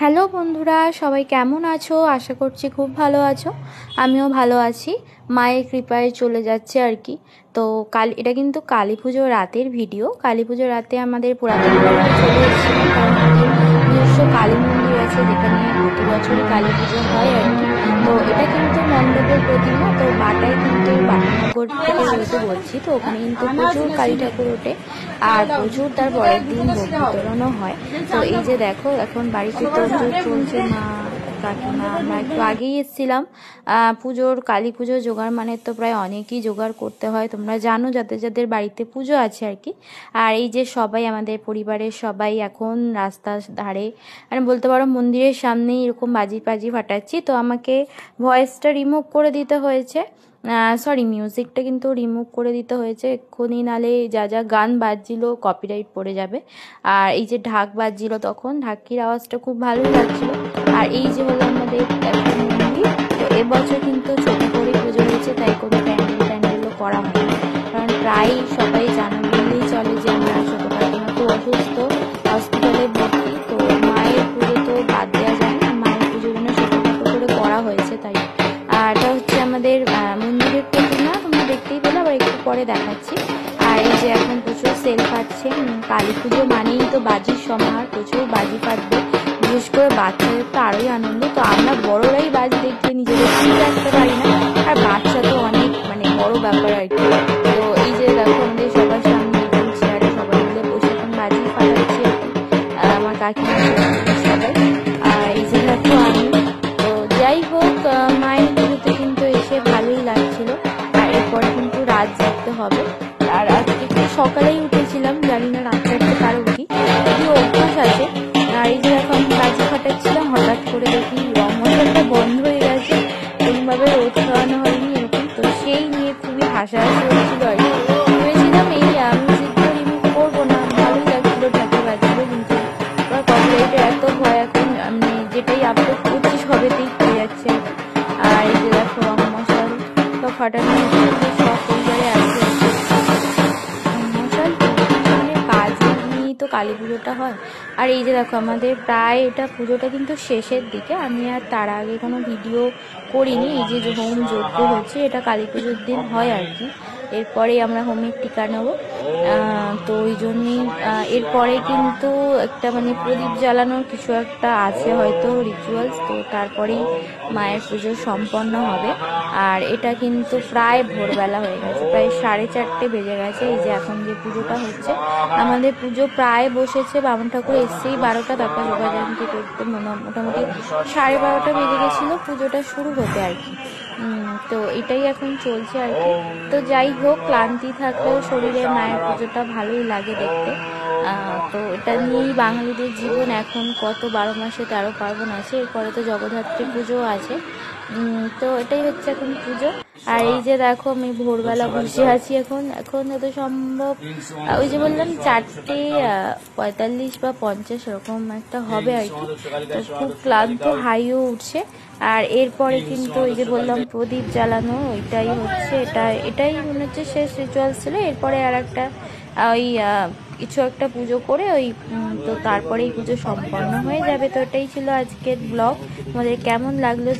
Hello বন্ধুরা, সবাই কেমন আছো? আশা করছি খুব ভালো আছো। আমিও ভালো আছি, মায়ের কৃপায় চলে যাচ্ছে আর কি। তো এটা কিন্তু কালী পুজোর রাতের ভিডিও। কালী পুজোর রাতে আমাদের পুরাতন বাড়িতে চলে এসেছিলাম, কারণ আমাদের নিজস্ব কালী মন্দির আছে, যেখানে প্রতি বছরই কালী পুজো হয় আর কি। তো এটা কিন্তু মণ্ডপের প্রতিমা, তো বাটায় কিন্তু বাটানগর থেকে যেহেতু বলছি, তো ওখানে কিন্তু প্রচুর কালী ঠাকুর ওঠে আর প্রচুর তার পরের দিন ভোগ বিতরণও হয়। তো এই যে দেখো, এখন বাড়িতে তোড়জোড় চলছে। মা, কাকিমা, আমরা একটু আগেই এসেছিলাম। পুজোর কালী পুজোর জোগাড় মানে তো প্রায় অনেকই জোগাড় করতে হয়, তোমরা জানো, যাদের যাদের বাড়িতে পুজো আছে আর কি। আর এই যে সবাই, আমাদের পরিবারের সবাই এখন রাস্তার ধারে, মানে বলতে পারো মন্দিরের সামনেই এরকম বাজি ফাটাচ্ছি। তো আমাকে ভয়েসটা রিমুভ করে দিতে হয়েছে, সরি, মিউজিকটা কিন্তু রিমুভ করে দিতে হয়েছে এক্ষুনি, নালে যা যা গান বাজছিল কপিরাইট পড়ে যাবে। আর এই যে ঢাক বাজছিল, তখন ঢাকির আওয়াজটা খুব ভালোই লাগছিল। আর এই যে হলো আমাদের একটা মন্দির। তো এবছর কিন্তু ছোট করে পুজো হয়েছে, তাই কোনো প্যান্ডেলও করা হয়নি, কারণ প্রায় সবাই জানা বললেই চলে যে আমরা ছোট কাকিমা খুব অসুস্থ, হসপিটালে ভর্তি। তো মায়ের পুজো তো বাদ দেওয়া যায় না, মায়ের পুজোর জন্য ছোটোখাটো করে করা হয়েছে তাই। আর এটা হচ্ছে আমাদের মন্দিরের প্রতিমা, তোমরা দেখতেই পেলে, আবার একটু পরে দেখাচ্ছি। আর এই যে এখন প্রচুর সেল ফাটছে, কালী পুজো মানেই তো বাজির সমাহার, প্রচুর বাজি ফাটবে, বিশেষ করে বাচ্চাদের তো আরোই আনন্দ। তো আমরা বড়রাই বাজি দেখতে নিজেদের ঠিক রাখতে পারি না, আর বাচ্চা তো অনেক বড় ব্যাপার আর কি। তো এই যে দেখো, আমাদের সবার সামনে এখন চেয়ারে সবাই মিলে বসে এখন বাজি ফাটাচ্ছি আর কি, আমার কাকিমা সবাই। আর এই যে দেখো আমি, তো যাই হোক, মায়ের পুজোতে কিন্তু এসে ভালোই লাগছিল। আর এরপরে কিন্তু রাত জাগতে হবে। আর আজকে একটু সকালেই উঠেছিলাম, জানি না রাত জাগতে পারো কি, যদিও অভ্যাস আছে। আর এই যে দেখো আমি বাজি ফাটাচ্ছিলাম, হঠাৎ করে দেখি রং মশলাটা বন্ধ হয়ে গেছে, কোনোভাবে রোদ খাওয়ানো হয়নি এরকম। তো সেই নিয়ে খুবই হাসাহাসি হচ্ছিল আর কি। ভেবেছিলাম এই মিউজিকটা রিমুভ করবো না, ভালোই লাগছিল ঢাকি বাজছিল, কিন্তু আবার কপিরাইটের এত ভয়, এখন আমি যেটাই আপলোড করছি সবেতেই হয়ে যাচ্ছে। আর এই যে দেখো রং মশাল তো ফাটানো হচ্ছে, সব পরিবারে আছে মশাল, বাজি নিয়েই তো কালী পুজোটা হয়। আর এই যে দেখো আমাদের প্রায় এটা পুজোটা কিন্তু শেষের দিকে, আমি আর তার আগে কোনো ভিডিও করিনি। এই যে হোম যজ্ঞ হচ্ছে, এটা কালী পুজোর দিন হয় আর কি। এরপরে আমরা হোমের টিকা নেব, তো ওই জন্যই এরপরে কিন্তু একটা প্রদীপ জ্বালানোর কিছু একটা আছে হয়তো রিচুয়ালস, তো তারপরেই মায়ের পুজো সম্পন্ন হবে। আর এটা কিন্তু প্রায় ভোরবেলা হয়ে গেছে, প্রায় 4:30 বেজে গেছে। এই যে এখন যে পুজোটা হচ্ছে, আমাদের পুজো প্রায় বসেছে, বামন ঠাকুর এসছেই 12টা, তারপর যোগাযান্তি করতে মোটামুটি 12:30 বেজে গেছিলো পুজোটা শুরু হতে আর কি। তো এটাই এখন চলছে আর কি। তো যাই হোক, ক্লান্তি থাকলেও শরীরে মায়ের পুজোটা ভালোই লাগে দেখতে। তো এটা নিয়েই বাঙালিদের জীবন, এখন কত 12 মাসে 13 পার্বণ আছে, এরপরে তো জগদ্ধাত্রী পুজো আছে। তো এটাই হচ্ছে এখন পুজো। আর এই যে দেখো আমি ভোরবেলা বসে আছি, এখন যত সম্ভব ওই যে বললাম 4:45 বা 50 এরকম একটা হবে আর কি। তো খুব ক্লান্ত, হাইও উঠছে। আর এরপরে কিন্তু ওই যে বললাম প্রদীপ জ্বালানো, ওইটাই হচ্ছে, এটাই মনে হচ্ছে শেষ রিচুয়াল ছিল। এরপরে আর একটা ওই কিছু একটা পুজো করে ওই তো তারপরেই পুজো সম্পন্ন হয়ে যাবে। তো এটাই ছিল আজকের ব্লগ, তোমাদের কেমন লাগলো